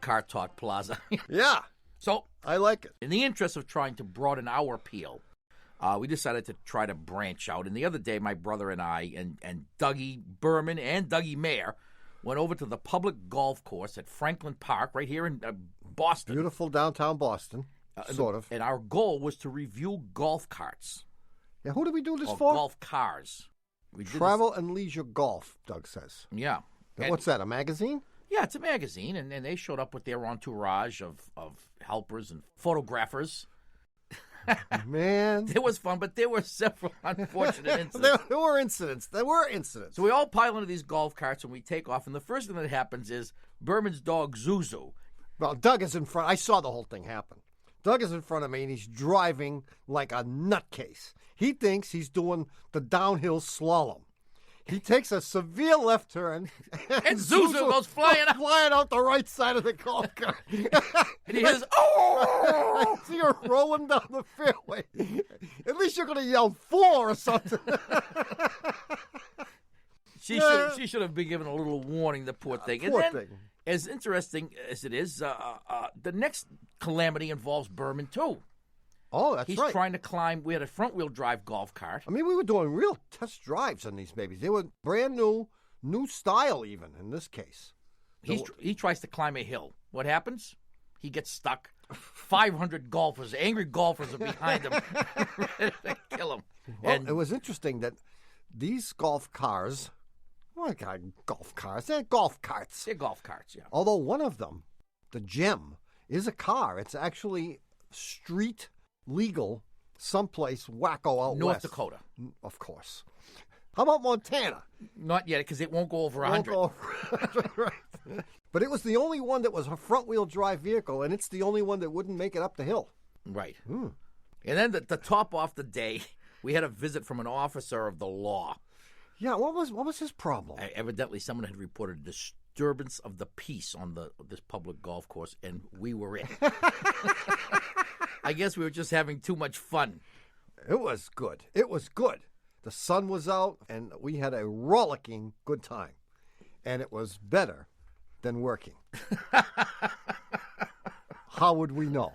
Car Talk Plaza. Yeah. So, I like it. in the interest of trying to broaden our appeal, we decided to try to branch out. And the other day, my brother and I and Dougie Berman and Dougie Mayer went over to the public golf course at Franklin Park right here in Boston. Beautiful downtown Boston, sort of. And our goal was to review golf carts. Yeah, who did we do this Or for? golf cars. We did Travel and Leisure Golf, Doug says. this. Yeah. And what's that, a magazine? Yeah, it's a magazine, and they showed up with their entourage of helpers and photographers. Man. It was fun, but there were several unfortunate incidents. There were incidents. So we all pile into these golf carts, and we take off, and the first thing that happens is Berman's dog, Zuzu. Well, Doug is in front. I saw the whole thing happen. Doug is in front of me, and he's driving like a nutcase. He thinks he's doing the downhill slalom. He takes a severe left turn, And Zuzu goes flying out. flying out the right side of the golf cart. And he hears, oh! I see her rolling down the fairway. At least you're going to yell 4 or something. She should have been given a little warning, the poor thing. Poor and then, thing. as interesting as it is, the next calamity involves Berman, too. Oh, that's He's right. trying to climb. We had a front-wheel drive golf cart. I mean, we were doing real test drives on these babies. They were brand new style even in this case. He tries to climb a hill. What happens? He gets stuck. 500 golfers, angry golfers, are behind him, ready to kill him. Well, And it was interesting that these golf cars, golf cars, they're golf carts. they're golf carts, yeah. Although one of them, the Gem, is a car. It's actually street legal someplace wacko out North west. Dakota. Of course. How about Montana? Not yet, because it won't go over 100. Won't go- right. But it was the only one that was a front-wheel drive vehicle, and it's the only one that wouldn't make it up the hill. Right. And then to top off the day, we had a visit from an officer of the law. Yeah, what was his problem? Evidently, someone had reported disturbance of the peace on this public golf course, and we were it. I guess we were just having too much fun. It was good. It was good. The sun was out, and we had a rollicking good time. And it was better than working. How would we know?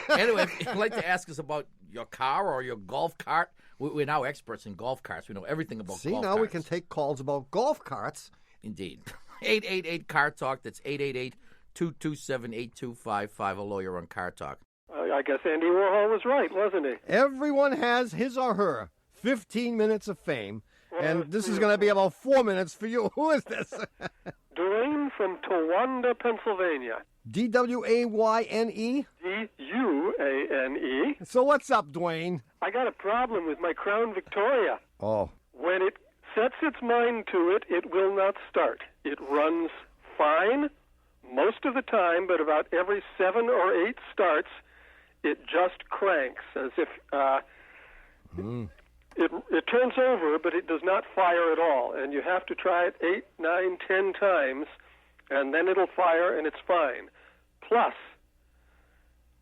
Anyway, if you'd like to ask us about your car or your golf cart, we're now experts in golf carts. We know everything about See, golf now carts. we can take calls about golf carts. Indeed. 888 Car Talk. That's 888-227-8255. A lawyer on Car Talk. I guess Andy Warhol was right, wasn't he? Everyone has his or her 15 minutes of fame, and this is going to be about 4 minutes for you. Who is this? Dwayne from Towanda, Pennsylvania. D-W-A-Y-N-E? D-U-A-N-E. So what's up, Dwayne? I got a problem with my Crown Victoria. Oh. When it sets its mind to it, it will not start. It runs fine most of the time, but about every 7 or 8 starts, it just cranks as if it turns over, but it does not fire at all. And you have to try it 8, 9, 10 times, and then it'll fire, and it's fine. Plus,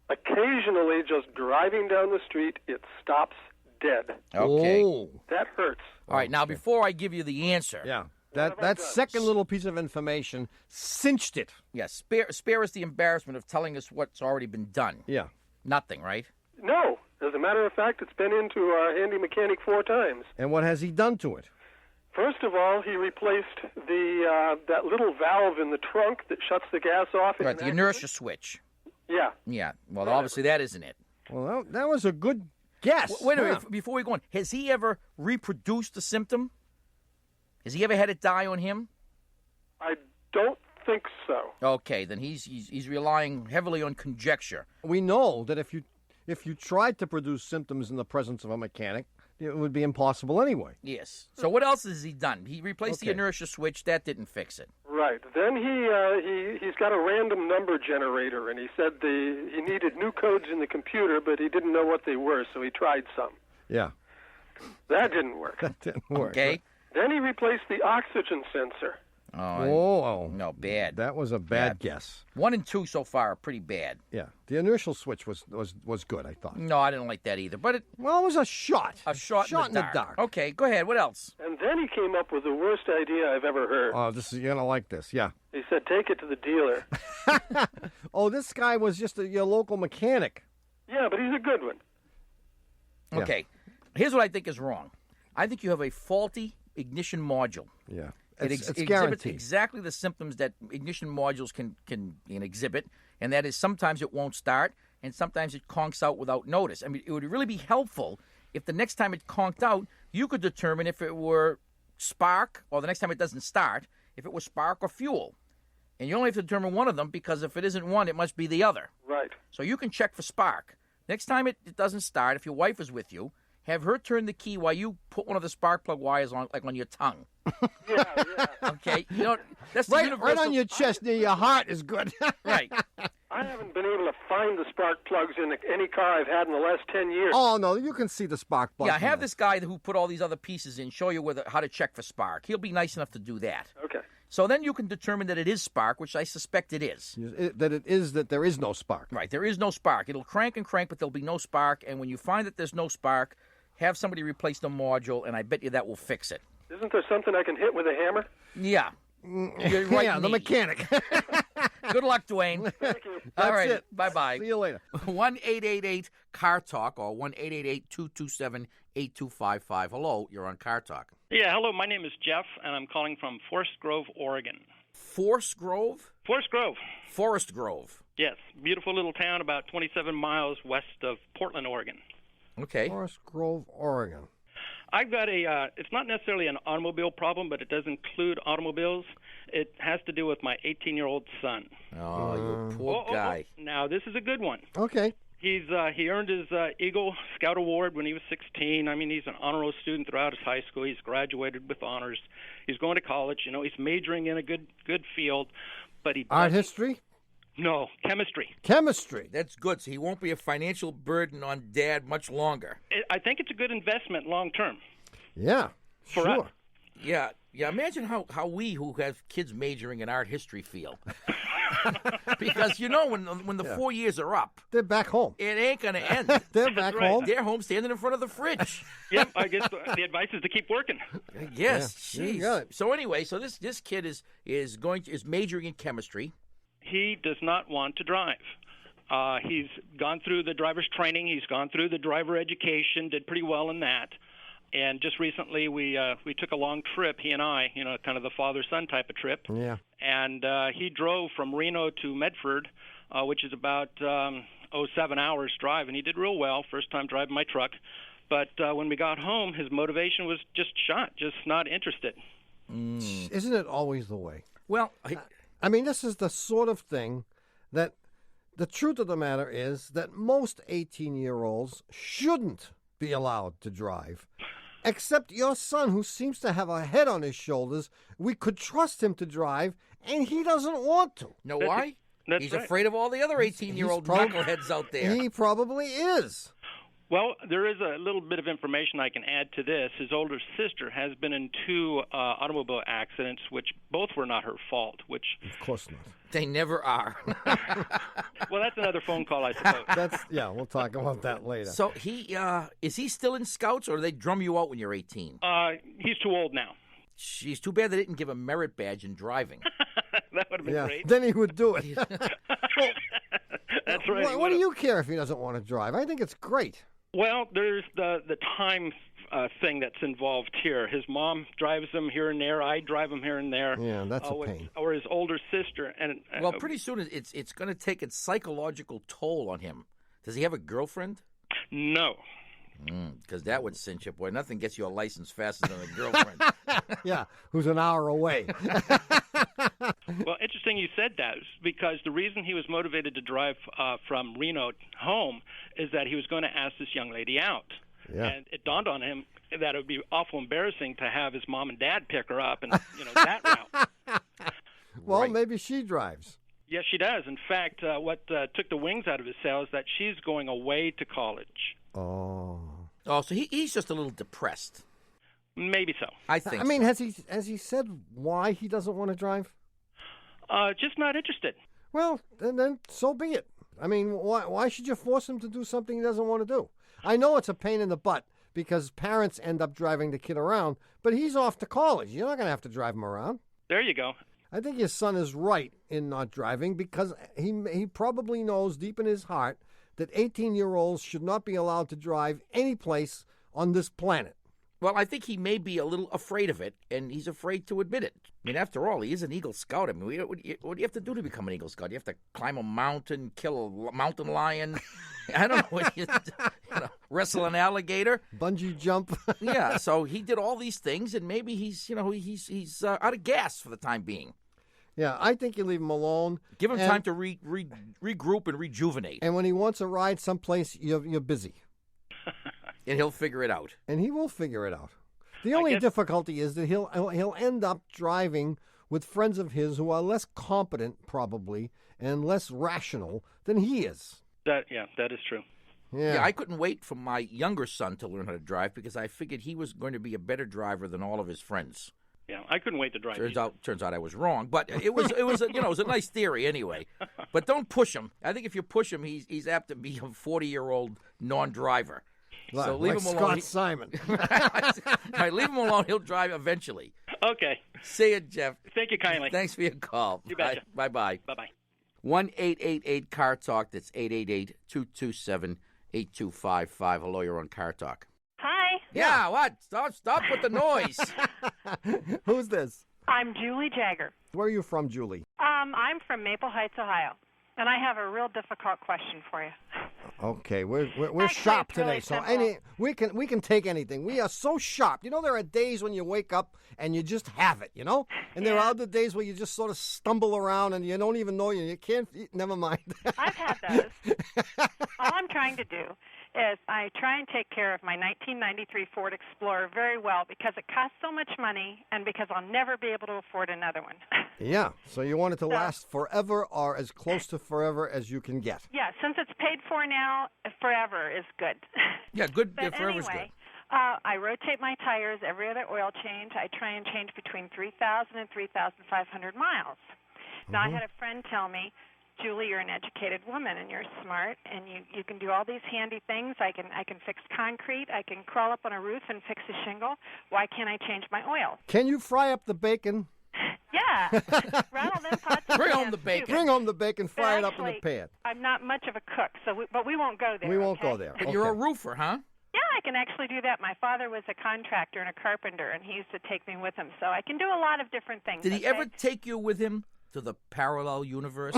occasionally, just driving down the street, it stops dead. Okay. Oh. That hurts. All right. Now, before I give you the answer, Yeah. That second little piece of information cinched it. spare us the embarrassment of telling us what's already been done. Yeah. Nothing, right? No. As a matter of fact, it's been into our handy mechanic 4 times. And what has he done to it? First of all, he replaced that little valve in the trunk that shuts the gas off. in Right, an the accident. inertia switch. Yeah. Yeah. Well, obviously that isn't it. Well, that was a good guess. Wait a minute. Before we go on, has he ever reproduced the symptom? Has he ever had it die on him? I don't think so. Okay, then he's relying heavily on conjecture. We know that if you tried to produce symptoms in the presence of a mechanic, it would be impossible anyway. Yes. So what else has he done? He replaced the Okay. inertia switch. That didn't fix it. Right. Then he's got a random number generator, and he said he needed new codes in the computer, but he didn't know what they were, so he tried some. Yeah. That didn't work. That didn't work. Okay. Then he replaced the oxygen sensor. Oh, no, bad. that was a bad guess. 1 and 2 so far are pretty bad. Yeah, the initial switch was good, I thought. No, I didn't like that either. But it was a shot. A shot in the dark. Okay, go ahead. What else? And then he came up with the worst idea I've ever heard. Oh, you're going to like this, yeah. He said, take it to the dealer. Oh, this guy was just your local mechanic. Yeah, but he's a good one. Yeah. Okay, here's what I think is wrong. I think you have a faulty ignition module. Yeah. It It's exhibits guaranteed. exactly the symptoms that ignition modules can exhibit, and that is sometimes it won't start, and sometimes it conks out without notice. I mean, it would really be helpful if the next time it conked out, you could determine if it were spark, or the next time it doesn't start, if it was spark or fuel. And you only have to determine one of them, because if it isn't one, it must be the other. Right. So you can check for spark. Next time it doesn't start, if your wife is with you, have her turn the key while you put one of the spark plug wires on, like on your tongue. Yeah. Okay, you know that's the Right universal. on your chest near your heart is good. Right. I haven't been able to find the spark plugs in any car I've had in the last 10 years. Oh, no, you can see the spark plug. Yeah, have this guy who put all these other pieces in show you how to check for spark. He'll be nice enough to do that. Okay. So then you can determine that it is spark, which I suspect it is. That there is no spark. Right, there is no spark. It'll crank and crank, but there'll be no spark. And when you find that there's no spark, have somebody replace the module, and I bet you that will fix it. Isn't there something I can hit with a hammer? Yeah. Your right Yeah, the knee. mechanic. Good luck, Dwayne. Thank you. All That's right, it. bye-bye. See you later. 1-888-CAR-TALK or 1-888-227-8255. Hello, you're on Car Talk. Yeah, hello. My name is Jeff, and I'm calling from Forest Grove, Oregon. Forest Grove? Forest Grove. Forest Grove. Yes, beautiful little town about 27 miles west of Portland, Oregon. Okay. Forest Grove, Oregon. I've got it's not necessarily an automobile problem, but it does include automobiles. It has to do with my 18-year-old son. Oh, you poor guy. Now, this is a good one. Okay. He earned his Eagle Scout Award when he was 16. I mean, he's an honor roll student throughout his high school. He's graduated with honors. He's going to college. You know, he's majoring in a good field, but he Art doesn't- history? No, chemistry. Chemistry. That's good, so he won't be a financial burden on Dad much longer. I think it's a good investment long term. Yeah, For sure. us. Yeah. Imagine how we who have kids majoring in art history feel. Because, you know, when the 4 years are up, They're back home. it ain't going to end. They're back right. home. They're home standing in front of the fridge. Yep, I guess the advice is to keep working. Yes, Yeah, you jeez. got it. So anyway, so this kid is majoring in chemistry. He does not want to drive. He's gone through the driver's training. He's gone through the driver education, did pretty well in that. And just recently we took a long trip, he and I, you know, kind of the father-son type of trip. Yeah. And he drove from Reno to Medford, which is about 7 hours drive, and he did real well, first time driving my truck. But when we got home, his motivation was just shot, just not interested. Isn't it always the way? Well, I mean, this is the sort of thing that the truth of the matter is that most 18-year-olds shouldn't be allowed to drive. Except your son, who seems to have a head on his shoulders. We could trust him to drive, and he doesn't want to. know why? That's He's right. afraid of all the other 18-year-old He's prob- knuckleheads out there. He probably is. Well, there is a little bit of information I can add to this. His older sister has been in 2 automobile accidents, which both were not her fault, which, Of course not. They never are. well, that's another phone call, I suppose. We'll talk about that later. So is he still in Scouts, or do they drum you out when you're 18? He's too old now. She's too bad they didn't give a merit badge in driving. That would have been great. Then he would do it. That's right. What do you care if he doesn't want to drive? I think it's great. Well, there's the time thing that's involved here. His mom drives him here and there. I drive him here and there. Yeah, that's a pain. Or his older sister. And Well, pretty soon it's going to take its psychological toll on him. Does he have a girlfriend? No. Because that would cinch it, boy. Nothing gets you a license faster than a girlfriend. Yeah, who's an hour away. Well, interesting you said that, because the reason he was motivated to drive from Reno home is that he was going to ask this young lady out. Yeah. And it dawned on him that it would be awful embarrassing to have his mom and dad pick her up and, that route. Well, Right. maybe she drives. Yes, she does. In fact, what took the wings out of his sail is that she's going away to college. Oh. Oh, so he's just a little depressed. Maybe so. I think. I mean, so. has he said why he doesn't want to drive? Just not interested. Well, then so be it. I mean, why should you force him to do something he doesn't want to do? I know it's a pain in the butt because parents end up driving the kid around, but he's off to college. You're not going to have to drive him around. There you go. I think your son is right in not driving because he probably knows deep in his heart that 18-year-olds should not be allowed to drive any place on this planet. Well, I think he may be a little afraid of it, and he's afraid to admit it. I mean, after all, he is an Eagle Scout. I mean, what do you have to do to become an Eagle Scout? You have to climb a mountain, kill a mountain lion. I don't know, wrestle an alligator. Bungee jump. Yeah, so he did all these things, and maybe he's out of gas for the time being. Yeah, I think you leave him alone. Give him time to regroup and rejuvenate. And when he wants a ride someplace, you're busy. And he'll figure it out. And he will figure it out. The only difficulty is that he'll end up driving with friends of his who are less competent, probably, and less rational than he is. That is true. Yeah, I couldn't wait for my younger son to learn how to drive because I figured he was going to be a better driver than all of his friends. Yeah, I couldn't wait to drive. Turns out I was wrong, but it was a nice theory anyway. But don't push him. I think if you push him, he's apt to be a 40-year-old non-driver. So leave him alone. Scott Simon. Right, leave him alone. He'll drive eventually. Okay. See you, Jeff. Thank you kindly. Thanks for your call. You betcha. Bye-bye. Bye-bye. 1-888-CAR-TALK. That's 888-227-8255. Hello, you're on Car Talk. Hi. Yeah, what? Stop with the noise. Who's this? I'm Julie Jagger. Where are you from, Julie? I'm from Maple Heights, Ohio, and I have a real difficult question for you. Okay, we're Actually, sharp it's really today, so simple. we can take anything. We are so sharp. You know, there are days when you wake up and you just have it, you know, and there are other days where you just sort of stumble around and you don't even know you can't. Never mind. I've had those. All I'm trying to do is I try and take care of my 1993 Ford Explorer very well because it costs so much money and because I'll never be able to afford another one. Yeah, so you want it to last forever or as close to forever as you can get. Yeah, since it's paid for now, forever is good. Yeah, good. But Forever's anyway, good. I rotate my tires every other oil change. I try and change between 3,000 and 3,500 miles. Now, I had a friend tell me, Julie, you're an educated woman and you're smart and you can do all these handy things. I can fix concrete. I can crawl up on a roof and fix a shingle. Why can't I change my oil? Can you fry up the bacon? Yeah. Rattle them pots and Bring home pans, the bacon. too. Bring home the bacon, fry it up in the Actually, pan. I'm not much of a cook, but we won't go there. We won't okay? go there. But you're a roofer, huh? Yeah, I can actually do that. My father was a contractor and a carpenter, and he used to take me with him, so I can do a lot of different things. Did he okay? ever take you with him to the parallel universe?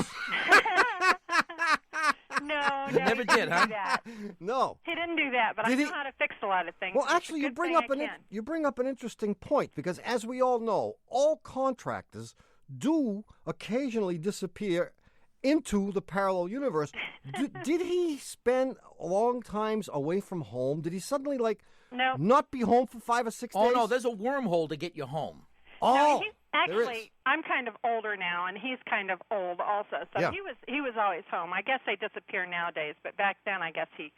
No, He never he did, didn't huh? do that. No. He didn't do that, but Did I he- know how to fix a lot of things. Well, It's a actually, you good bring thing up I can. an interesting point because, as we all know, all contractors do occasionally disappear into the parallel universe. Did he spend long times away from home? Did he suddenly No. not be home for 5 or 6 days? Oh, no, there's a wormhole to get you home. Oh, No, he's there is. actually, I'm kind of older now, and he's kind of old also. So Yeah. he was always home. I guess they disappear nowadays, but back then, I guess he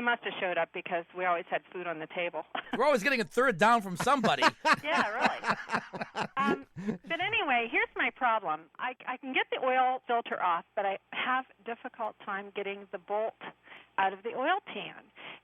must have showed up because we always had food on the table. We're always getting a third down from somebody. Yeah, really. But anyway, here's my problem. I can get the oil filter off, but I have difficult time getting the bolt out of the oil pan.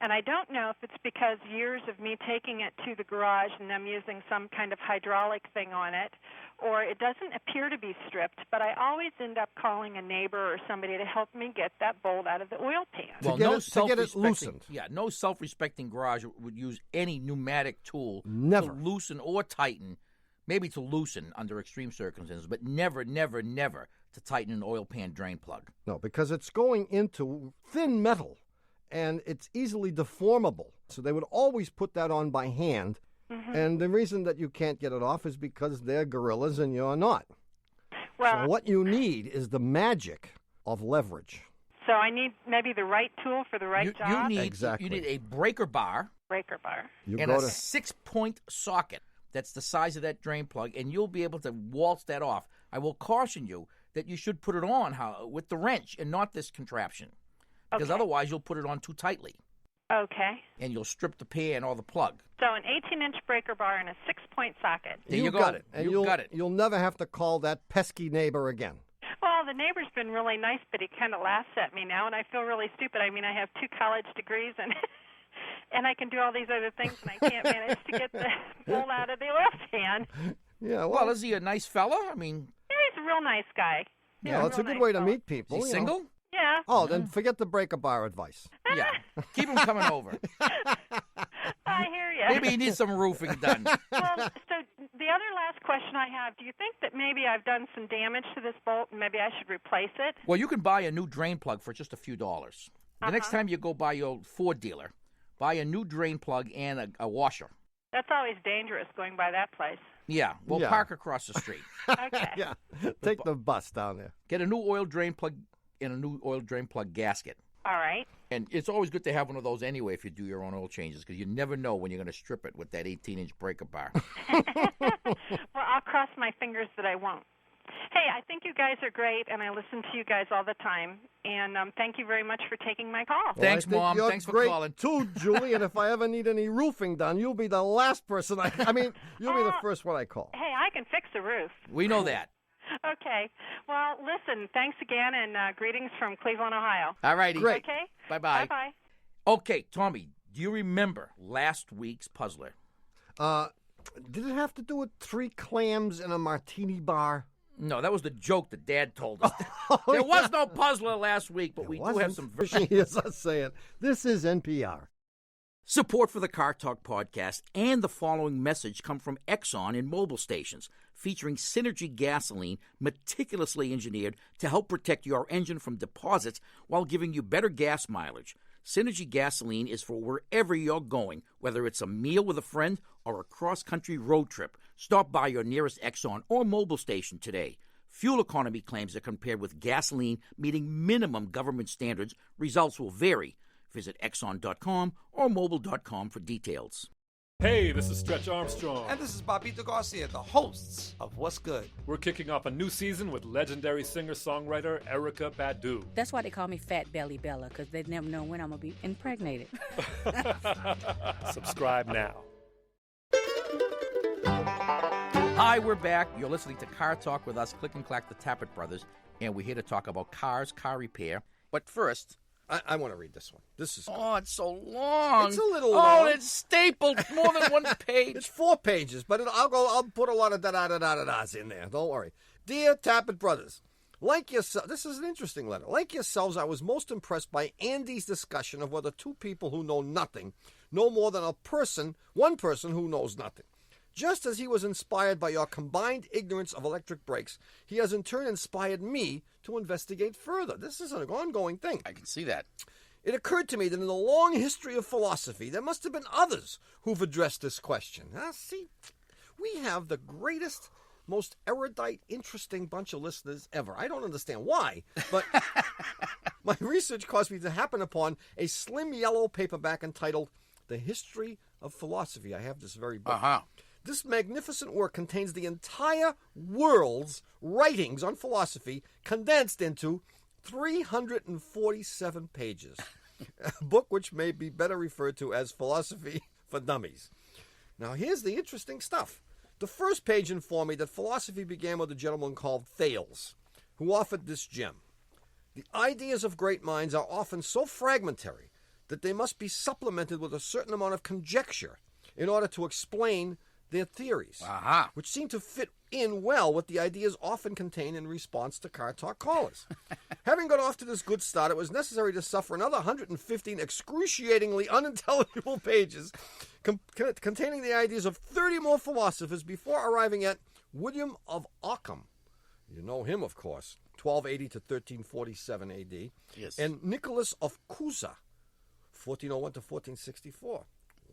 And I don't know if it's because years of me taking it to the garage and them using some kind of hydraulic thing on it, or it doesn't appear to be stripped, but I always end up calling a neighbor or somebody to help me get that bolt out of the oil pan. Well, get no it- to get it self-respecting- loosened. Yeah, no self-respecting garage would use any pneumatic tool Never. to loosen or tighten. Maybe to loosen under extreme circumstances, but never, never, never to tighten an oil pan drain plug. No, because it's going into thin metal, and it's easily deformable. So they would always put that on by hand. And the reason that you can't get it off is because they're gorillas and you're not. Well, So what you need is the magic of leverage. so I need maybe the right tool for the right You job. need Exactly. you need a breaker bar Breaker bar. You and go a to 6-point socket. That's the size of that drain plug, and you'll be able to waltz that off. I will caution you that you should put it on with the wrench and not this contraption, because Okay. otherwise you'll put it on too tightly. Okay. and you'll strip the pan or the plug. So an 18-inch breaker bar and a 6-point socket. There you go. got it. And you got it. You'll never have to call that pesky neighbor again. Well, the neighbor's been really nice, but he kind of laughs at me now, and I feel really stupid. I mean, I have 2 college degrees, and and I can do all these other things, and I can't manage to get the bolt out of the oil pan. Yeah, Well, is he a nice fella? I mean, Yeah, he's a real nice guy. yeah, it's a good way to meet people. is he you know. single? Yeah. Oh, then forget the breaker bar advice. Yeah. Keep him coming over. I hear you. Maybe he needs some roofing done. Well, so the other last question I have, do you think that maybe I've done some damage to this bolt and maybe I should replace it? Well, you can buy a new drain plug for just a few dollars. The next time you go by your Ford dealer, buy a new drain plug and a washer. That's always dangerous going by that place. Yeah, we'll Yeah. park across the street. Okay. Yeah, take the bus down there. Get a new oil drain plug and a new oil drain plug gasket. All right. And it's always good to have one of those anyway if you do your own oil changes, because you never know when you're going to strip it with that 18-inch breaker bar. Well, I'll cross my fingers that I won't. Hey, I think you guys are great, and I listen to you guys all the time. And thank you very much for taking my call. Thanks, I think Mom. you're Thanks for great calling. too, Julie. And if I ever need any roofing done, you'll be the last person you'll be the first one I call. Hey, I can fix the roof. We know that. Okay. Well, listen, thanks again, and greetings from Cleveland, Ohio. All righty. Great. Okay? Bye-bye. Bye-bye. Okay, Tommy, do you remember last week's puzzler? Did it have to do with 3 clams in a martini bar? No, that was the joke that Dad told us. There was no puzzler last week, but we do have some She hears us saying, this is NPR. Support for the Car Talk podcast and the following message come from Exxon and mobile stations, featuring Synergy gasoline meticulously engineered to help protect your engine from deposits while giving you better gas mileage. Synergy gasoline is for wherever you're going, whether it's a meal with a friend or a cross-country road trip. Stop by your nearest Exxon or mobile station today. Fuel economy claims are compared with gasoline meeting minimum government standards. Results will vary. Visit Exxon.com or Mobile.com for details. Hey, this is Stretch Armstrong. And this is Bobito Garcia, the hosts of What's Good. We're kicking off a new season with legendary singer-songwriter Erykah Badu. That's why they call me Fat Belly Bella, because they never know when I'm going to be impregnated. Subscribe now. Hi, we're back. You're listening to Car Talk with us, Click and Clack, the Tappet Brothers, and we're here to talk about cars, car repair. But first... I want to read this one. This is Oh, it's so long. It's a little Oh, long. it's stapled more than one page. It's 4 pages, but I'll put a lot of da-da-da-da-da-das in there. Don't worry. Dear Tappet Brothers, like yourself, this is an interesting letter. Like yourselves, I was most impressed by Andy's discussion of whether 2 people who know nothing know more than one person who knows nothing. Just as he was inspired by your combined ignorance of electric brakes, he has in turn inspired me to investigate further. This is an ongoing thing. I can see that. It occurred to me that in the long history of philosophy, there must have been others who've addressed this question. See, we have the greatest, most erudite, interesting bunch of listeners ever. I don't understand why, but my research caused me to happen upon a slim yellow paperback entitled The History of Philosophy. I have this very book. Uh-huh. This magnificent work contains the entire world's writings on philosophy condensed into 347 pages. A book which may be better referred to as Philosophy for Dummies. Now, here's the interesting stuff. The first page informed me that philosophy began with a gentleman called Thales, who offered this gem. The ideas of great minds are often so fragmentary that they must be supplemented with a certain amount of conjecture in order to explain their theories, which seem to fit in well with the ideas often contained in response to Car Talk callers. Having got off to this good start, it was necessary to suffer another 115 excruciatingly unintelligible pages containing the ideas of 30 more philosophers before arriving at William of Ockham. You know him, of course, 1280 to 1347 A.D. Yes. And Nicholas of Cusa, 1401 to 1464.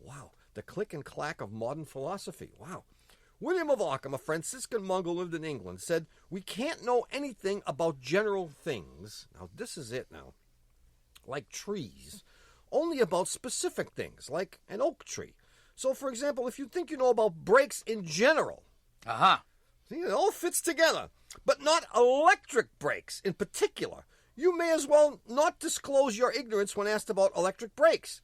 Wow. The Click and Clack of modern philosophy. Wow. William of Ockham, a Franciscan monk who lived in England, said, "We can't know anything about general things." Now, this is it now. Like trees. Only about specific things, like an oak tree. So, for example, if you think you know about brakes in general, see, it all fits together, but not electric brakes in particular, you may as well not disclose your ignorance when asked about electric brakes.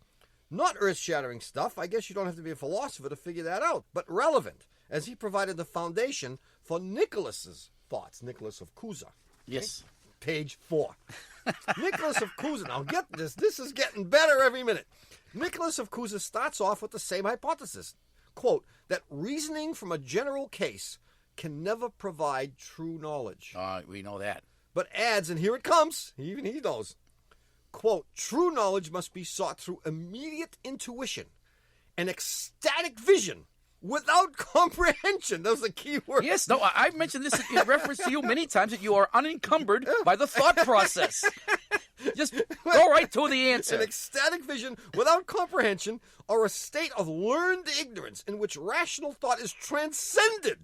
Not earth-shattering stuff. I guess you don't have to be a philosopher to figure that out. But relevant, as he provided the foundation for Nicholas's thoughts. Nicholas of Cusa. Yes. Page 4. Nicholas of Cusa. Now get this. This is getting better every minute. Nicholas of Cusa starts off with the same hypothesis. Quote, that reasoning from a general case can never provide true knowledge. We know that. But adds, and here it comes, even he knows, quote, true knowledge must be sought through immediate intuition and ecstatic vision without comprehension. Those are key words. Yes, no, I've mentioned this in reference to you many times, that you are unencumbered by the thought process. Just go right to the answer. An ecstatic vision without comprehension, or a state of learned ignorance in which rational thought is transcended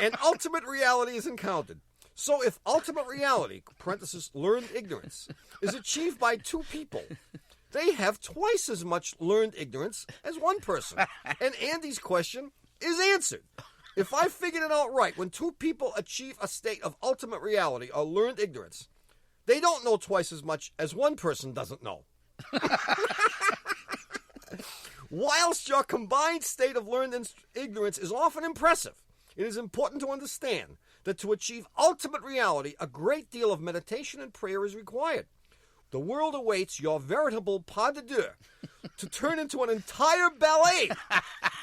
and ultimate reality is encountered. So if ultimate reality, parenthesis, learned ignorance, is achieved by two people, they have twice as much learned ignorance as one person. And Andy's question is answered. If I figured it out right, when two people achieve a state of ultimate reality or learned ignorance, they don't know twice as much as one person doesn't know. Whilst your combined state of learned ignorance is often impressive, it is important to understand that to achieve ultimate reality, a great deal of meditation and prayer is required. The world awaits your veritable pas de deux to turn into an entire ballet,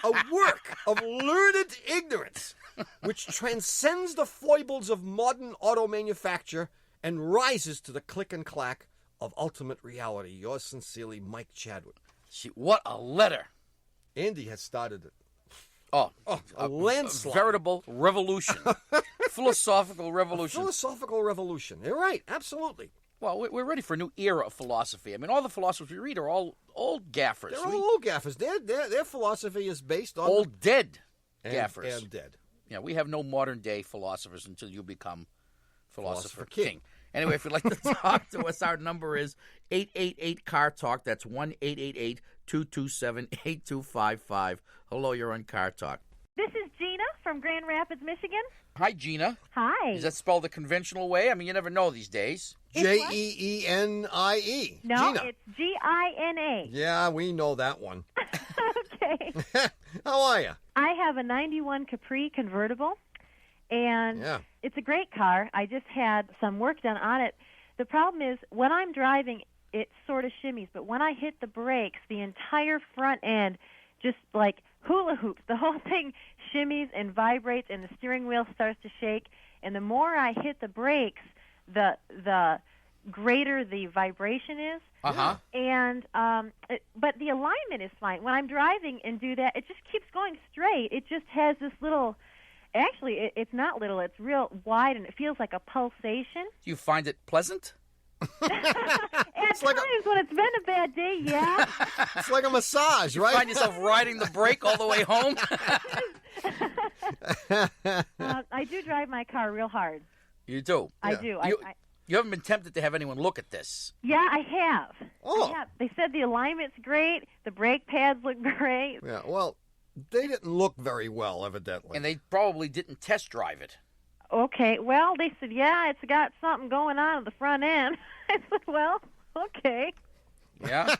a work of learned ignorance, which transcends the foibles of modern auto manufacture and rises to the click and clack of ultimate reality. Yours sincerely, Mike Chadwick. What a letter. Andy has started it. A landslide. A veritable revolution. Philosophical revolution. Philosophical revolution. You're right, absolutely. Well, we're ready for a new era of philosophy. I mean, all the philosophers we read are all old gaffers. They're all old gaffers. Their philosophy is based on... Old dead gaffers. And dead. Yeah, we have no modern-day philosophers until you become Philosopher King. Anyway, if you'd like to talk to us, our number is 888-CAR-TALK. That's 1-888-227-8255. Hello, you're on Car Talk. This is Gina from Grand Rapids, Michigan. Hi, Gina. Hi. Is that spelled the conventional way? I mean, you never know these days. Jeenie. No, Gina. it's Gina. Yeah, we know that one. Okay. How are you? I have a 91 Capri convertible, and it's a great car. I just had some work done on it. The problem is, when I'm driving, it sort of shimmies, but when I hit the brakes, the entire front end just like hula hoops. The whole thing shimmies and vibrates, and the steering wheel starts to shake. And the more I hit the brakes, the greater the vibration is. And but the alignment is fine. When I'm driving and do that, it just keeps going straight. It just has this little. Actually, it's not little. It's real wide, and it feels like a pulsation. Do you find it pleasant? At times when it's been a bad day, yeah. It's like a massage, right? You find yourself riding the brake all the way home? I do drive my car real hard. You do? I do. You haven't been tempted to have anyone look at this? Yeah, I have. Oh. I have. They said the alignment's great. The brake pads look great. Yeah, well, they didn't look very well, evidently. And they probably didn't test drive it. Okay, well, they said, yeah, it's got something going on at the front end. I said, well, okay. Yeah?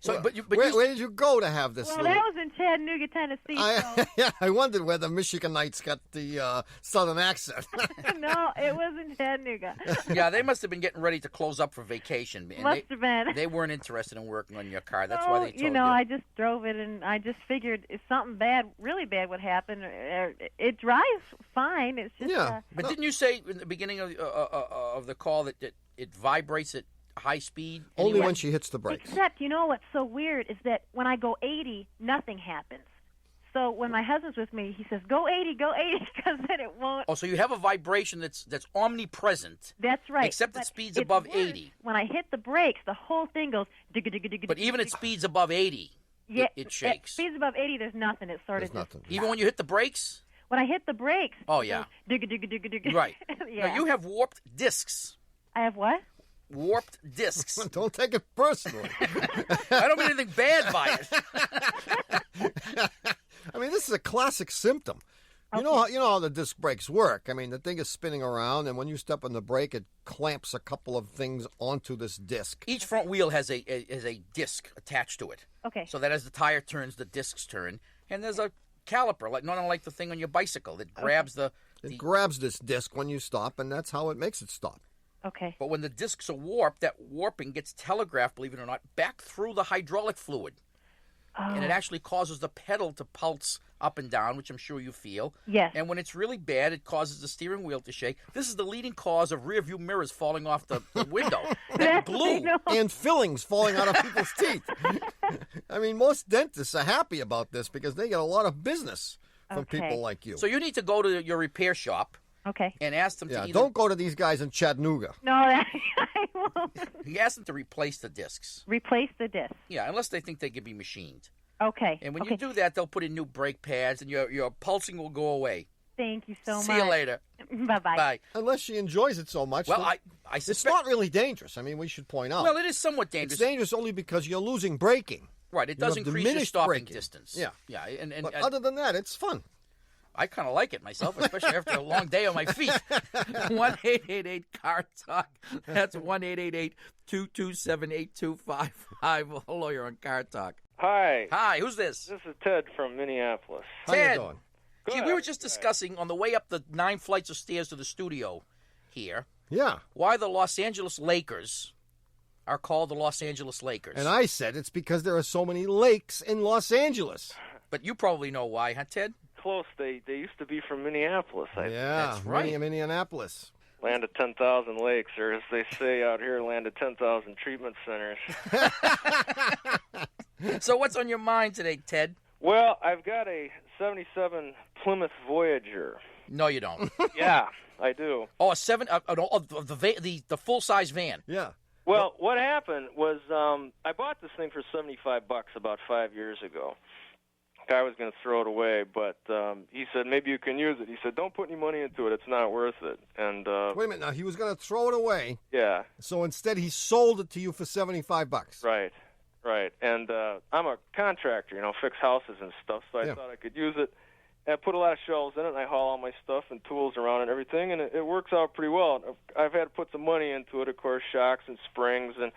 Where did you go to have this? Well, that was in Chattanooga, Tennessee. I wondered where the Michiganites got the southern accent. No, it was in Chattanooga. Yeah, they must have been getting ready to close up for vacation. Must have been. They weren't interested in working on your car. That's why they told you. I just drove it, and I just figured if something bad, really bad would happen, it drives fine. It's just... But didn't you say in the beginning of the call that it vibrates at high speed? Only when she hits the brakes. Except, you know what's so weird is that when I go 80, nothing happens. So when my husband's with me, he says, go 80, because then it won't. Oh, so you have a vibration that's omnipresent. That's right. Except at speeds above 80. When I hit the brakes, the whole thing goes... But even at speeds above 80, it shakes. At speeds above 80, there's nothing. It's sort of nothing. Even when you hit the brakes? When I hit the brakes... Oh, yeah. Right. Yeah. Now, you have warped discs. I have what? Warped discs. Don't take it personally. I don't mean anything bad by it. I mean, this is a classic symptom. You know how the disc brakes work. I mean, the thing is spinning around, and when you step on the brake, it clamps a couple of things onto this disc. Each front wheel has a disc attached to it. Okay. So that as the tire turns, the discs turn, and there's a caliper, not unlike the thing on your bicycle that grabs It grabs this disc when you stop, and that's how it makes it stop. Okay. But when the discs are warped, that warping gets telegraphed, believe it or not, back through the hydraulic fluid. And it actually causes the pedal to pulse up and down, which I'm sure you feel. Yes. And when it's really bad, it causes the steering wheel to shake. This is the leading cause of rear view mirrors falling off the window. And glue. And fillings falling out of people's teeth. I mean, most dentists are happy about this because they get a lot of business from people like you. So you need to go to your repair shop. Okay. And ask them to either... don't go to these guys in Chattanooga. No, I won't. You ask them to replace the discs. Replace the disc. Yeah, unless they think they can be machined. Okay. And when you do that, they'll put in new brake pads, and your pulsing will go away. Thank you so much. See you later. Bye-bye. Bye. Unless she enjoys it so much. Well, I it's suspect... not really dangerous. I mean, we should point out. Well, it is somewhat dangerous. It's dangerous only because you're losing braking. Right, it does increase your stopping distance. Yeah. Yeah, but other than that, it's fun. I kind of like it myself, especially after a long day on my feet. 1-888-CAR-TALK. That's 1-888-227-8255. Hello, you're on Car Talk. Hi. Hi, who's this? This is Ted from Minneapolis. Ted. How you doing? Gee, we were just discussing on the way up the 9 flights of stairs to the studio here. Yeah. Why the Los Angeles Lakers are called the Los Angeles Lakers. And I said it's because there are so many lakes in Los Angeles. But you probably know why, huh, Ted? Close. They used to be from Minneapolis. That's right. Minneapolis. Land of 10,000 lakes, or as they say out here, land of 10,000 treatment centers. So what's on your mind today, Ted? Well, I've got a 77 Plymouth Voyager. No, you don't. Yeah, I do. Oh, the full-size van. Yeah. Well, what happened was I bought this thing for $75 about 5 years ago. I was going to throw it away, but he said, maybe you can use it. He said, don't put any money into it. It's not worth it. And wait a minute. Now, he was going to throw it away. Yeah. So instead, he sold it to you for $75. Right. And I'm a contractor, fix houses and stuff, so I thought I could use it. And I put a lot of shelves in it, and I haul all my stuff and tools around and everything, and it works out pretty well. I've had to put some money into it, of course, shocks and springs and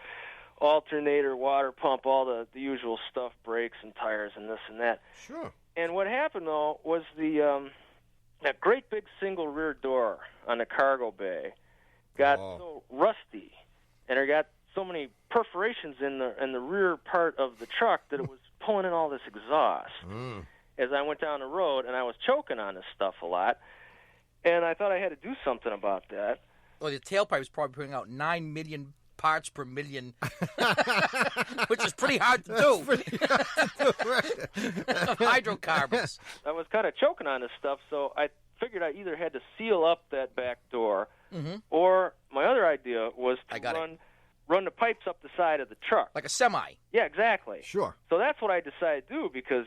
alternator, water pump, all the usual stuff, brakes and tires and this and that. Sure. And what happened, though, was that great big single rear door on the cargo bay got so rusty, and it got so many perforations in the rear part of the truck that it was pulling in all this exhaust. As I went down the road, and I was choking on this stuff a lot, and I thought I had to do something about that. Well, the tailpipe is probably putting out 9 million parts per million, which is pretty hard to do. Hydrocarbons. I was kind of choking on this stuff, so I figured I either had to seal up that back door, or my other idea was to run the pipes up the side of the truck. Like a semi. Yeah, exactly. Sure. So that's what I decided to do because,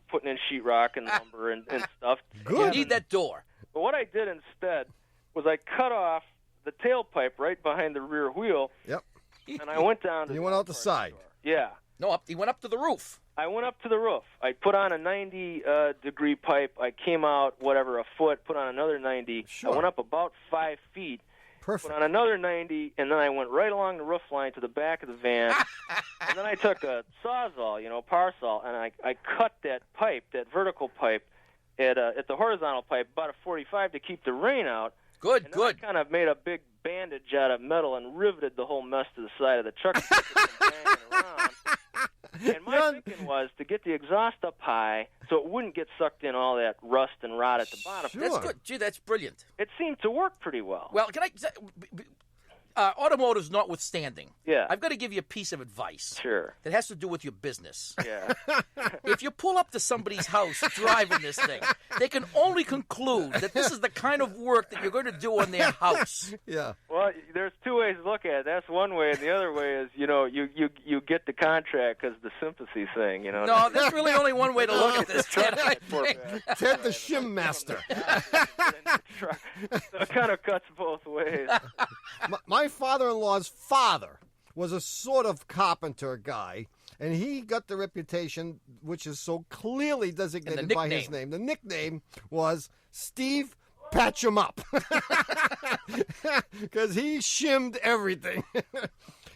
putting in sheetrock and lumber and stuff. Good. You need that door. But what I did instead was I cut off the tailpipe right behind the rear wheel. Yep. And I went down to You went out the side. Yeah. No, he went up to the roof. I went up to the roof. I put on a 90-degree pipe. I came out, a foot, put on another 90. Sure. I went up about 5 feet. Perfect. Put on another 90, and then I went right along the roof line to the back of the van. And then I took a Sawzall, power saw, and I cut that pipe, that vertical pipe, at the horizontal pipe, about a 45 to keep the rain out. Good. I kind of made a big bandage out of metal and riveted the whole mess to the side of the truck. To keep it from banging around. And my thinking was to get the exhaust up high so it wouldn't get sucked in all that rust and rot at the bottom. Sure. That's good. Gee, that's brilliant. It seemed to work pretty well. Well, can automotives notwithstanding, yeah, I've got to give you a piece of advice. Sure. That has to do with your business. Yeah. If you pull up to somebody's house driving this thing, they can only conclude that this is the kind of work that you're going to do on their house. Yeah. Well, there's two ways to look at it. That's one way, and the other way is, you get the contract because the sympathy thing, No, there's really only one way to look at this, Ted. Ted the Shim master. So it kind of cuts both ways. My father-in-law's father was a sort of carpenter guy, And he got the reputation, which is so clearly designated by his name. The nickname was Steve Patch 'em Up. Because he shimmed everything.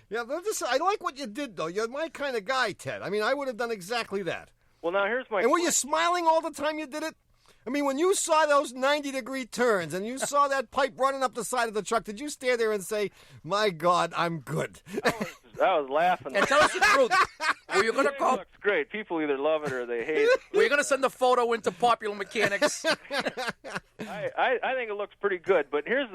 Yeah, I like what you did, though. You're my kind of guy, Ted. I mean, I would have done exactly that. Well, now here's my And were you smiling all the time you did it? I mean, when you saw those 90-degree turns and you saw that pipe running up the side of the truck, did you stand there and say, my God, I'm good? I was laughing. And tell us the truth. Were you going to call? It looks great. People either love it or they hate it. Were you going to send the photo into Popular Mechanics? I think it looks pretty good. But here's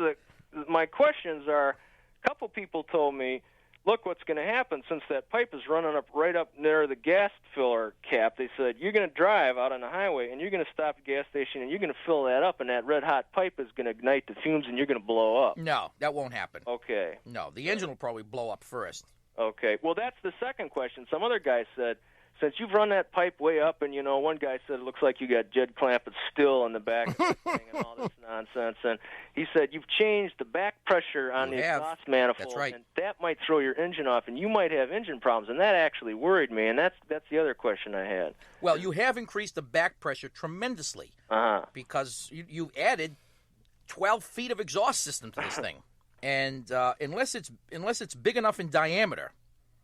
my questions are, a couple people told me, look what's going to happen since that pipe is running up right up near the gas filler cap. They said, you're going to drive out on the highway, and you're going to stop at a gas station, and you're going to fill that up, and that red-hot pipe is going to ignite the fumes, and you're going to blow up. No, that won't happen. Okay. No, the engine will probably blow up first. Okay. Well, that's the second question. Some other guy said, since you've run that pipe way up, and, one guy said it looks like you got Jed Clampett still in the back of the thing and all this nonsense, and he said you've changed the back pressure on the exhaust manifold, that's right. and that might throw your engine off, and you might have engine problems, and that actually worried me, and that's the other question I had. Well, you have increased the back pressure tremendously because you've added 12 feet of exhaust system to this thing, and unless it's big enough in diameter.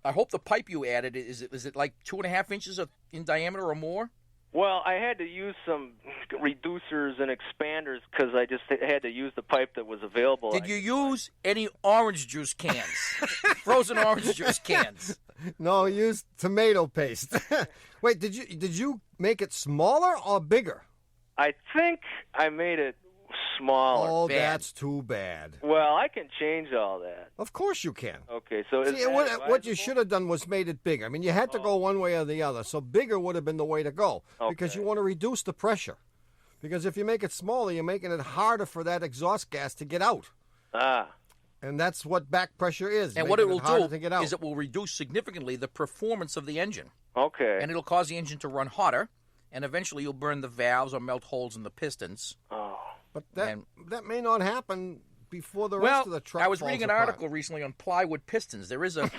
I hope the pipe you added, is it like 2.5 inches in diameter or more? Well, I had to use some reducers and expanders because I just had to use the pipe that was available. Did you use any orange juice cans? Frozen orange juice cans? No, I used tomato paste. Wait, did you make it smaller or bigger? I think I made it smaller. Oh, that's too bad. Well, I can change all that. Of course you can. Okay, so what you should have done was made it bigger. I mean, you had to go one way or the other, so bigger would have been the way to go because you want to reduce the pressure. Because if you make it smaller, you're making it harder for that exhaust gas to get out. And that's what back pressure is. And what it will do is it will reduce significantly the performance of the engine. Okay. And it'll cause the engine to run hotter, and eventually you'll burn the valves or melt holes in the pistons. But that may not happen before the rest of the truck. I was reading an article recently on plywood pistons. There is a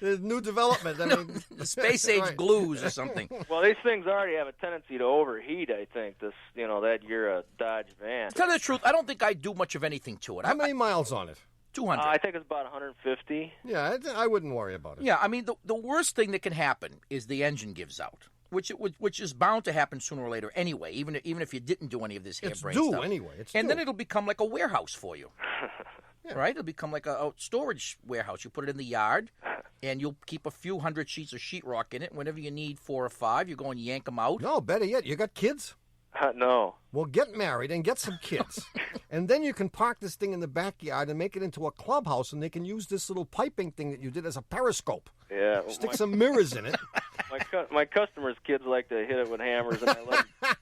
there's new development. I mean, the space age glues or something. Well, these things already have a tendency to overheat. I think that you're a Dodge van. To tell you the truth, I don't think I do much of anything to it. How many miles on it? 200. I think it's about 150. Yeah, I wouldn't worry about it. Yeah, I mean, the worst thing that can happen is the engine gives out, which is bound to happen sooner or later anyway, even if you didn't do any of this harebrained stuff. It's due anyway. And then it'll become like a warehouse for you. Right? It'll become like a storage warehouse. You put it in the yard, and you'll keep a few hundred sheets of sheetrock in it. Whenever you need 4 or 5, you go and yank them out. No, better yet, you got kids? No. Well, get married and get some kids. And then you can park this thing in the backyard and make it into a clubhouse, and they can use this little piping thing that you did as a periscope. Yeah. Stick some mirrors in it. My customers' kids like to hit it with hammers, and I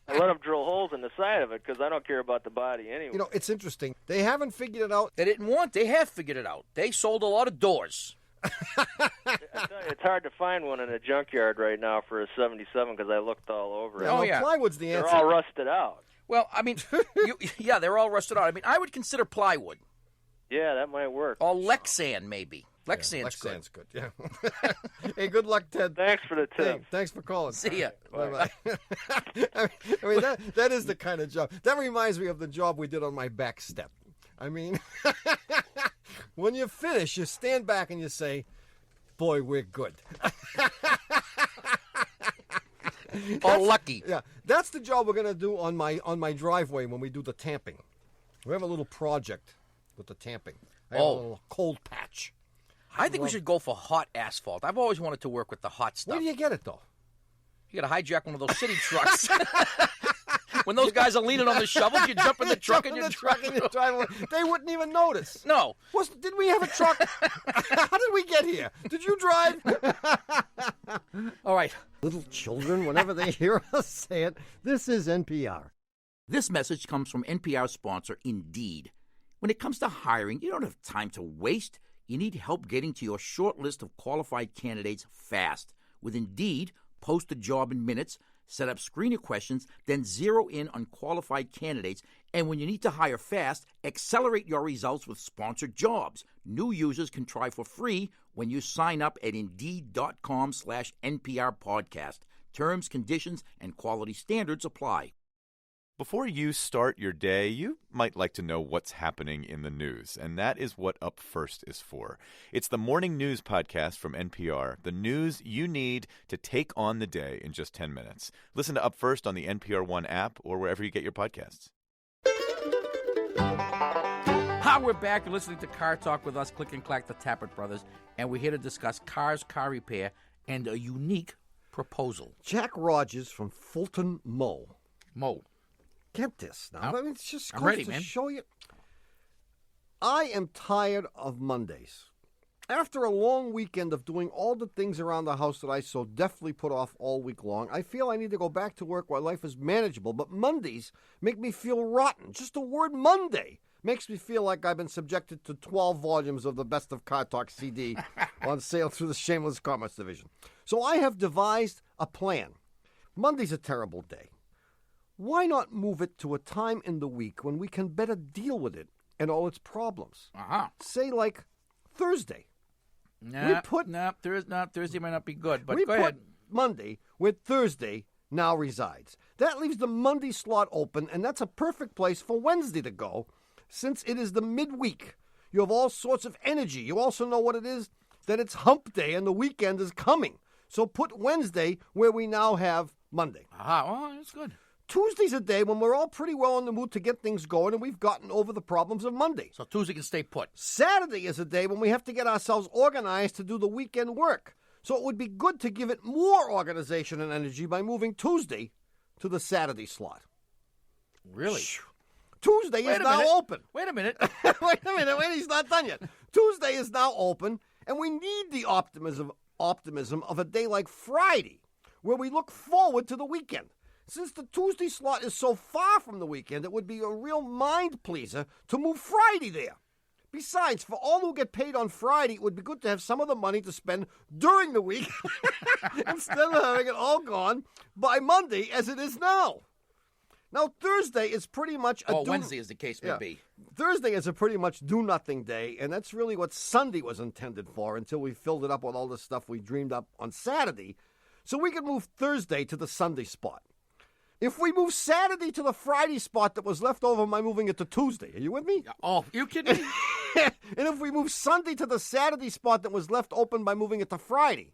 let them drill holes in the side of it because I don't care about the body anyway. It's interesting. They haven't figured it out. They didn't want. They have figured it out. They sold a lot of doors. I tell you, it's hard to find one in a junkyard right now for a 77 because I looked all over it. Plywood's the answer. They're all rusted out. Well, I mean, they're all rusted out. I mean, I would consider plywood. Yeah, that might work. Or Lexan, maybe. Lexan's good. Yeah. Hey, good luck, Ted. Thanks for the tip. Hey, thanks for calling. See ya. Bye-bye. I mean that is the kind of job. That reminds me of the job we did on my back step. I mean, when you finish, you stand back and you say, boy, we're good. Lucky. Yeah, that's the job we're going to do on my driveway when we do the tamping. We have a little project with the tamping. I have a little cold patch. I think we should go for hot asphalt. I've always wanted to work with the hot stuff. Where do you get it, though? You got to hijack one of those city trucks. When those guys are leaning on the shovels, you jump in the truck and you drive. They wouldn't even notice. No. Did we have a truck? How did we get here? Did you drive? All right. Little children, whenever they hear us say it, this is NPR. This message comes from NPR sponsor Indeed. When it comes to hiring, you don't have time to waste. You need help getting to your short list of qualified candidates fast. With Indeed, post a job in minutes, set up screener questions, then zero in on qualified candidates, And when you need to hire fast, accelerate your results with sponsored jobs. New users can try for free when you sign up at Indeed.com/NPR podcast. Terms, conditions, and quality standards apply. Before you start your day, you might like to know what's happening in the news, and that is what Up First is for. It's the morning news podcast from NPR, the news you need to take on the day in just 10 minutes. Listen to Up First on the NPR One app or wherever you get your podcasts. Hi, we're back. You're listening to Car Talk with us, Click and Clack, the Tappert brothers, and we're here to discuss cars, car repair, and a unique proposal. Jack Rogers from Fulton, Mo. Get this now. I mean, it's just I'm ready, to man. show you. I am tired of Mondays. After a long weekend of doing all the things around the house that I so deftly put off all week long, I feel I need to go back to work while life is manageable. But Mondays make me feel rotten. Just the word Monday makes me feel like I've been subjected to 12 volumes of the Best of Car Talk CD on sale through the Shameless Commerce Division. So I have devised a plan. Monday's a terrible day. Why not move it to a time in the week when we can better deal with it and all its problems? Say like Thursday. Thursday might not be good, but go ahead. Monday where Thursday now resides. That leaves the Monday slot open, and that's a perfect place for Wednesday to go, since it is the midweek. You have all sorts of energy. You also know what it is, that it's hump day and the weekend is coming. So put Wednesday where we now have Monday. Oh, that's good. Tuesday's a day when we're all pretty well in the mood to get things going and we've gotten over the problems of Monday. So Tuesday can stay put. Saturday is a day when we have to get ourselves organized to do the weekend work. So it would be good to give it more organization and energy by moving Tuesday to the Saturday slot. Really? Tuesday is now open. Wait a minute. Wait, he's not done yet. Tuesday is now open, and we need the optimism of a day like Friday, where we look forward to the weekend. Since the Tuesday slot is so far from the weekend, it would be a real mind-pleaser to move Friday there. Besides, for all who get paid on Friday, it would be good to have some of the money to spend during the week instead of having it all gone by Monday as it is now. Now, Thursday is pretty much Wednesday as the case may be. Thursday is a pretty much do-nothing day, and that's really what Sunday was intended for until we filled it up with all the stuff we dreamed up on Saturday. So we could move Thursday to the Sunday spot. If we move Saturday to the Friday spot that was left over by moving it to Tuesday, are you with me? Oh, you kidding me? And if we move Sunday to the Saturday spot that was left open by moving it to Friday,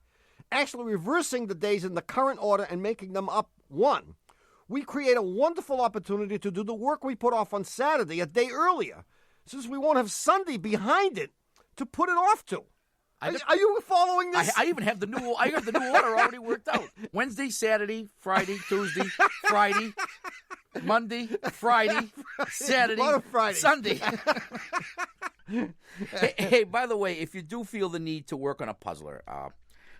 actually reversing the days in the current order and making them up one, we create a wonderful opportunity to do the work we put off on Saturday a day earlier, since we won't have Sunday behind it to put it off to. Are you following this? I even have the new order already worked out. Wednesday, Saturday, Friday, Tuesday, Friday, Monday, Friday, Saturday, Sunday. Hey, by the way, if you do feel the need to work on a puzzler,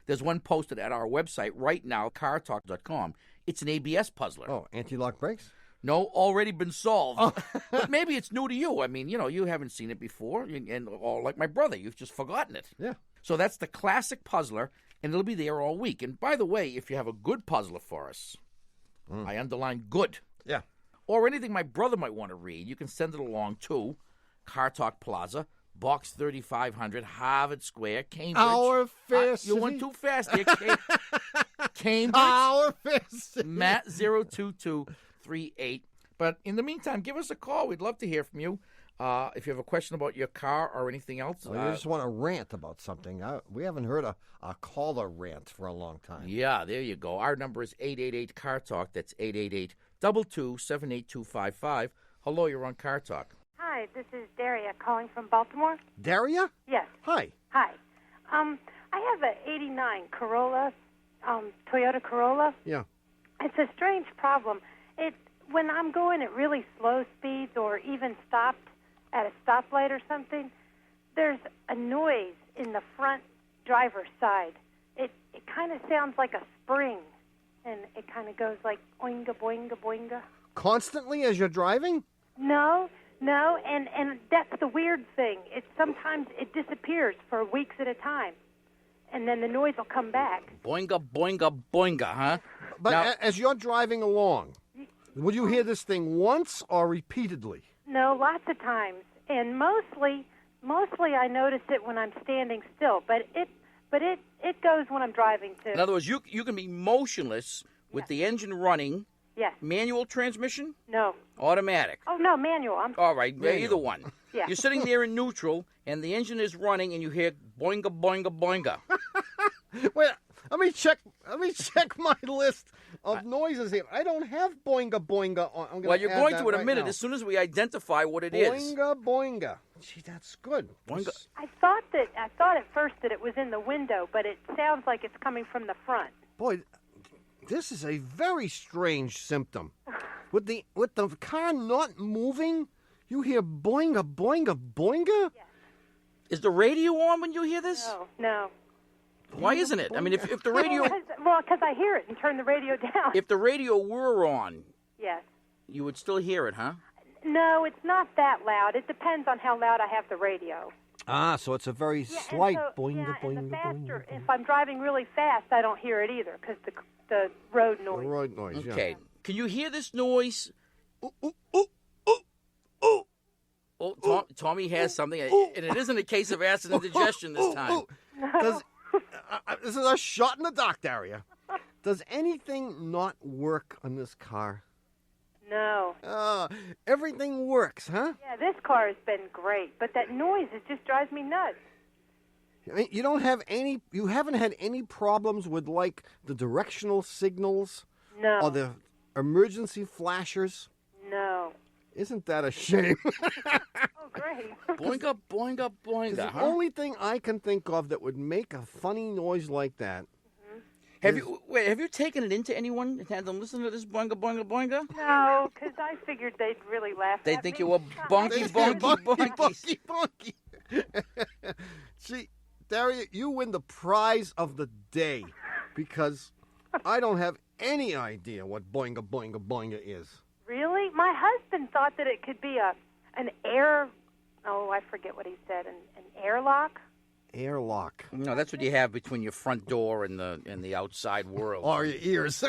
there's one posted at our website right now, cartalk.com. It's an ABS puzzler. Oh, anti-lock brakes? No, already been solved. But maybe it's new to you. I mean, you haven't seen it before. Or like my brother, you've just forgotten it. Yeah. So that's the classic puzzler, and it'll be there all week. And by the way, if you have a good puzzler for us, I underline good. Yeah. Or anything my brother might want to read, you can send it along to Car Talk Plaza, Box 3500, Harvard Square, Cambridge. Our Fair City. You went too fast there. Cambridge. Our Fair City. Matt 02238. But in the meantime, give us a call. We'd love to hear from you. If you have a question about your car or anything else. Or you just want to rant about something. We haven't heard a caller rant for a long time. Yeah, there you go. Our number is 888-CAR-TALK. That's 888-227-8255. Hello, you're on Car Talk. Hi, this is Daria calling from Baltimore. Daria? Yes. Hi. Hi. I have an 89 Corolla, Toyota Corolla. Yeah. It's a strange problem. When I'm going at really slow speeds or even stopped at a stoplight or something, there's a noise in the front driver's side. It kind of sounds like a spring, and it kind of goes like oinga, boinga, boinga. Constantly as you're driving? No, and that's the weird thing. Sometimes it disappears for weeks at a time, and then the noise will come back. Boinga, boinga, boinga, huh? But now, as you're driving along, Would you hear this thing once or repeatedly? No, lots of times, and mostly I notice it when I'm standing still. But it goes when I'm driving too. In other words, you can be motionless with the engine running. Yes. Manual transmission? No. Automatic? Oh, no, manual. All right, either one. Yeah. You're sitting there in neutral, and the engine is running, and you hear boinga, boinga, boinga. Wait, let me check my list of noises here. I don't have boinga, boinga. Well, you're going to in a minute as soon as we identify what it is. Boinga, boinga. Gee, that's good. Boinga. I thought at first that it was in the window, but it sounds like it's coming from the front. Boy, this is a very strange symptom. With the car not moving, you hear boinga, boinga, boinga? Yes. Is the radio on when you hear this? No. Why isn't it? I mean, if the radio... Well, because I hear it and turn the radio down. If the radio were on, Yes. you would still hear it, huh? No, it's not that loud. It depends on how loud I have the radio. Ah, so it's a very slight boinga, and boinga, the faster, boinga. if I'm driving really fast, I don't hear it either because the road noise. The road noise, Okay. yeah. Can you hear this noise? Oh, Tommy has something, and it isn't a case of acid indigestion this time. This is a shot in the dark, Daria. Does anything not work on this car? No. Everything works, huh? Yeah, this car has been great, but that noise, it just drives me nuts. I mean, you haven't had any problems with, like, the directional signals? No. Or the emergency flashers? No. Isn't that a shame? Oh, great. Boinga, boinga, boinga, The huh? only thing I can think of that would make a funny noise like that. Have you taken it into anyone and had them listen to this boinga, boinga, boinga? No, because I figured they'd really laugh They at think me. you were bonky, bonky, bonky. See, Daria, you win the prize of the day because I don't have any idea what boinga, boinga, boinga is. Really? My husband thought that it could be an air... Oh, I forget what he said. An airlock? Airlock. No, that's what you have between your front door and the outside world. Or your ears.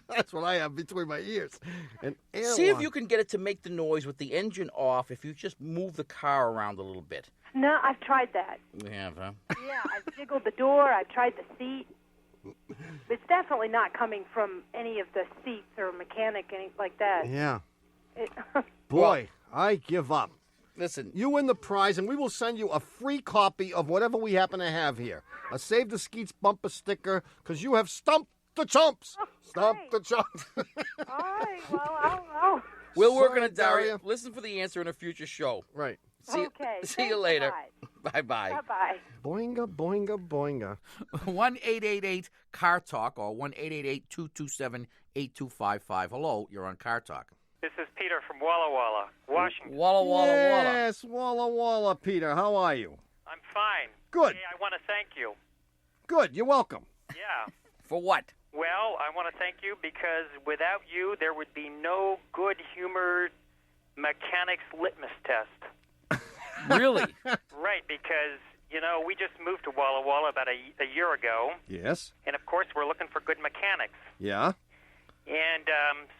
That's what I have between my ears. An airlock. See if you can get it to make the noise with the engine off if you just move the car around a little bit. No, I've tried that. You have, huh? Yeah, I've jiggled the door. I've tried the seat. It's definitely not coming from any of the seats or mechanic, anything like that. Yeah. Boy, I give up. Listen. You win the prize, and we will send you a free copy of whatever we happen to have here. A Save the Skeets bumper sticker, because you have stumped the chumps. Stumped the chumps. All right, well, I'll... We'll work on it, Daria. Listen for the answer in a future show. Right. See you later. Bye-bye. Bye-bye. Boinga, boinga, boinga. 1-888-CAR-TALK or 1-888-227-8255. Hello, you're on Car Talk. This is Peter from Walla Walla, Washington. Walla Walla Walla. Yes, Walla Walla, Peter. How are you? I'm fine. Good. Hey, I want to thank you. Good. You're welcome. Yeah. For what? Well, I want to thank you because without you, there would be no good-humored mechanics litmus test. Really? Right, because, you know, we just moved to Walla Walla about a year ago. Yes. And, of course, we're looking for good mechanics. Yeah. And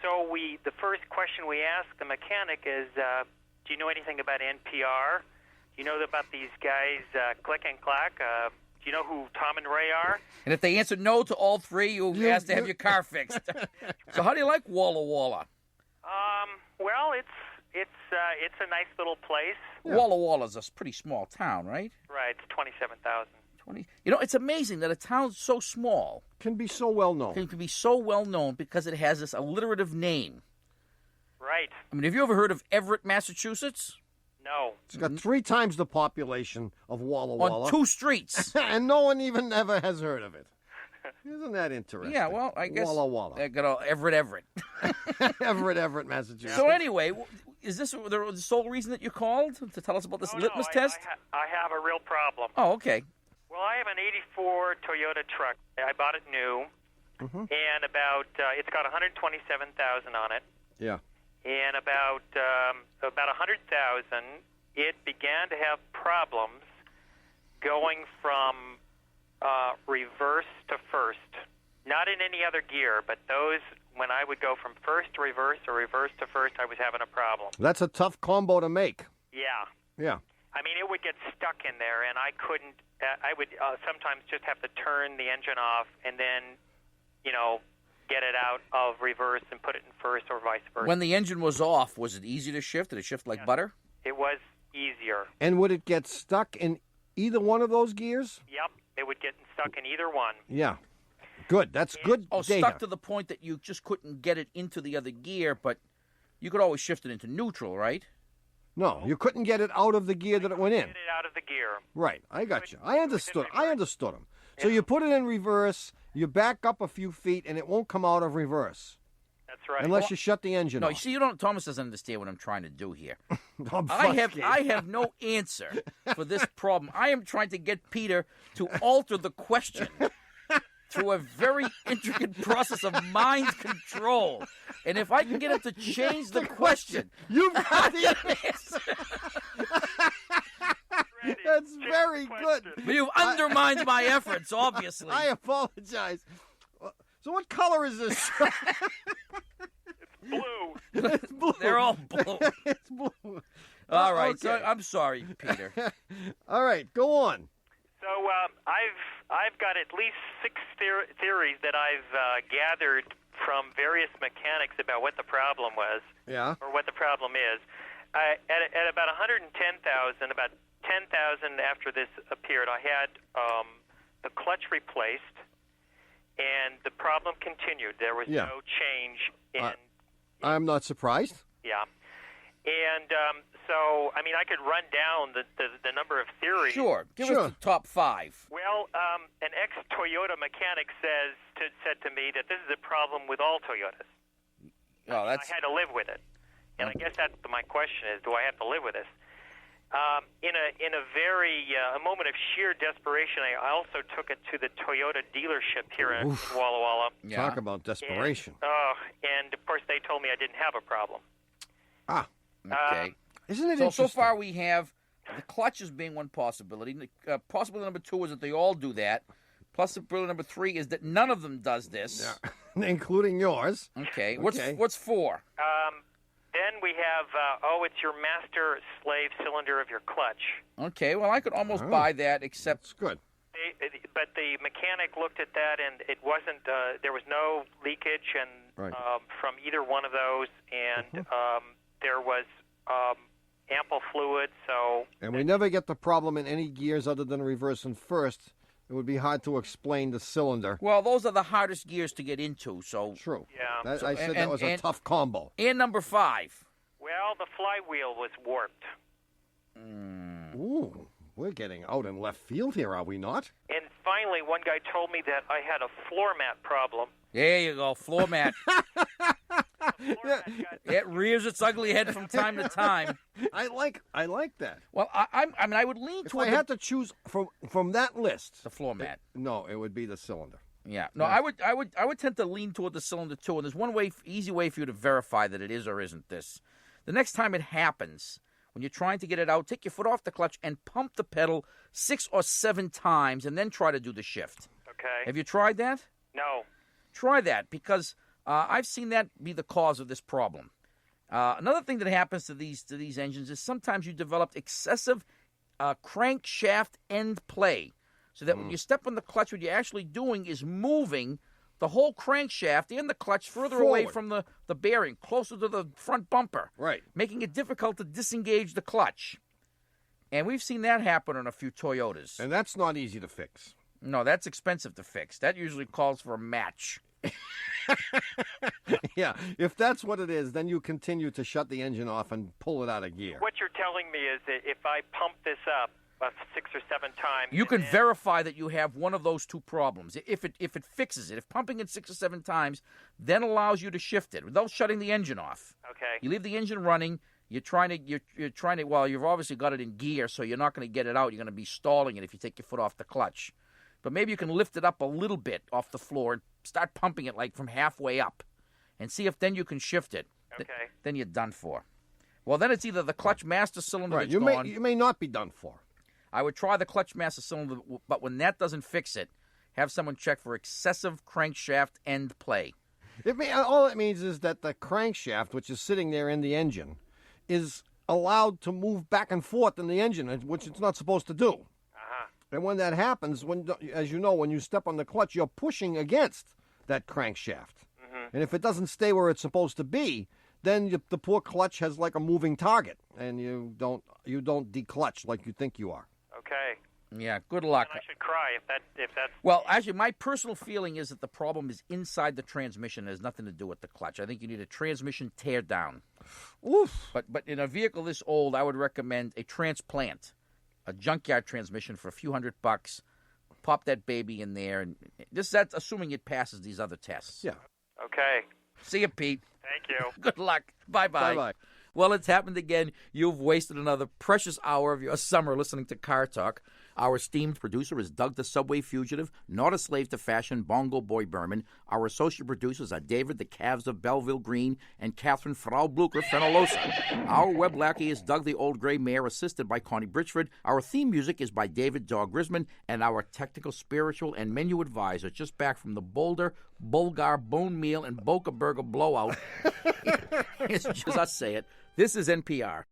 so the first question we ask the mechanic is, do you know anything about NPR? Do you know about these guys, Click and Clack? Do you know who Tom and Ray are? And if they answer no to all three, you ask to have your car fixed. So how do you like Walla Walla? Well, it's a nice little place. Yeah. Walla Walla's a pretty small town, right? Right, it's 27,000. You know, it's amazing that a town so small can be so well known. Can be so well known because it has this alliterative name. Right. I mean, have you ever heard of Everett, Massachusetts? No. It's got 3 times the population of Walla Walla. On 2 streets. And no one even ever has heard of it. Isn't that interesting? Yeah, well, I guess. Walla Walla. I got Everett. Everett, Massachusetts. So anyway, is this the sole reason that you called to tell us about this litmus test? I have a real problem. Oh, okay. Well, I have an 84 Toyota truck. I bought it new, and it's got 127,000 on it. Yeah. And about 100,000, it began to have problems going from reverse to first. Not in any other gear, but those when I would go from first to reverse or reverse to first, I was having a problem. That's a tough combo to make. Yeah. Yeah. I mean, it would get stuck in there, and I couldn't. I would sometimes just have to turn the engine off and then, get it out of reverse and put it in first or vice versa. When the engine was off, was it easy to shift? Did it shift like butter? It was easier. And would it get stuck in either one of those gears? Yep, it would get stuck in either one. Yeah. Good. That's good data. Stuck to the point that you just couldn't get it into the other gear, but you could always shift it into neutral, right? No, you couldn't get it out of the gear that it went in. Get it out of the gear. Right. I got you. I understood them. So you put it in reverse, you back up a few feet, and it won't come out of reverse. That's right. Unless you shut the engine off. off. You see, Thomas doesn't understand what I'm trying to do here. I have no answer for this problem. I am trying to get Peter to alter the question through a very intricate process of mind control. And if I can get him to change the question, you've got the answer. That's very good. But you've undermined my efforts, obviously. I apologize. So what color is this? Blue. It's blue. They're all blue. It's blue. All right. Okay. So I'm sorry, Peter. All right. Go on. So I've got at least 6 theories that I've gathered from various mechanics about what the problem was. Yeah. Or what the problem is. At about 110,000, about 10,000 after this appeared, I had the clutch replaced, and the problem continued. There was no change in. I'm not surprised. Yeah. And so, I mean, I could run down the number of theories. Sure. Give us the top 5. Well, an ex-Toyota mechanic said to me that this is a problem with all Toyotas. Oh, I had to live with it. And I guess that's my question is, do I have to live with this? In a moment of sheer desperation, I also took it to the Toyota dealership here in Walla Walla. Yeah. Talk about desperation. And of course they told me I didn't have a problem. Okay. Isn't it so interesting? So far we have the clutch as being one possibility. Possibility number 2 is that they all do that. Possibility number 3 is that none of them does this. Yeah. Including yours. Okay. What's 4? Then we have, it's your master-slave cylinder of your clutch. Okay, well, I could almost buy that, except... That's good. But the mechanic looked at that, and it wasn't, there was no leakage from either one of those, and there was ample fluid, so... And we never get the problem in any gears other than reverse and first. It would be hard to explain the cylinder. Well, those are the hardest gears to get into, so... True. Yeah. I said that was a tough combo. And number 5. Well, the flywheel was warped. Ooh, we're getting out in left field here, are we not? And finally, one guy told me that I had a floor mat problem. There you go, floor mat. It rears its ugly head from time to time. I like that. Well, I would lean if toward. I had to choose from that list, the floor mat. No, it would be the cylinder. Yeah, no, I would tend to lean toward the cylinder too. And there's one easy way for you to verify that it is or isn't this. The next time it happens, when you're trying to get it out, take your foot off the clutch and pump the pedal 6 or 7 times, and then try to do the shift. Okay. Have you tried that? No. Try that, because I've seen that be the cause of this problem. Another thing that happens to these engines is sometimes you develop excessive crankshaft end play, so that when you step on the clutch, what you're actually doing is moving the whole crankshaft and the clutch further away from the bearing, closer to the front bumper, right, making it difficult to disengage the clutch. And we've seen that happen on a few Toyotas. And that's not easy to fix. No, that's expensive to fix. That usually calls for a match. Yeah, if that's what it is, then you continue to shut the engine off and pull it out of gear. What you're telling me is that if I pump this up 6 or 7 times, you can verify that you have one of those 2 problems. If it fixes it, if pumping it 6 or 7 times then allows you to shift it without shutting the engine off. Okay. You leave the engine running. You're trying to. Well, you've obviously got it in gear, so you're not going to get it out. You're going to be stalling it if you take your foot off the clutch. But maybe you can lift it up a little bit off the floor and start pumping it like from halfway up, and see if then you can shift it. Okay. Then you're done for. Well, then it's either the clutch master cylinder that's you gone. You may not be done for. I would try the clutch master cylinder, but when that doesn't fix it, have someone check for excessive crankshaft end play. All it means is that the crankshaft, which is sitting there in the engine, is allowed to move back and forth in the engine, which it's not supposed to do. Uh-huh. And when that happens, as you know, when you step on the clutch, you're pushing against that crankshaft. Mm-hmm. And if it doesn't stay where it's supposed to be, then the poor clutch has like a moving target, and you don't declutch like you think you are. Okay. Yeah, good luck. And I should cry if that's. Well, actually, my personal feeling is that the problem is inside the transmission. It has nothing to do with the clutch. I think you need a transmission tear down. Oof. But in a vehicle this old, I would recommend a transplant, a junkyard transmission for a few $100. Pop that baby in there, and that's assuming it passes these other tests. Yeah. Okay. See you, Pete. Thank you. Good luck. Bye-bye. Bye-bye. Well, it's happened again. You've wasted another precious hour of your summer listening to Car Talk. Our esteemed producer is Doug the Subway Fugitive, not a slave to fashion, Bongo Boy Berman. Our associate producers are David the Calves of Belleville Green and Catherine Frau Blucher Fenolosa. Our web lackey is Doug the Old Gray Mare, assisted by Connie Bridgeford. Our theme music is by David Dog Grisman, and our technical, spiritual, and menu advisor, just back from the Boulder, Bulgar, Bone Meal, and Boca Burger blowout. It's just us say it. This is NPR.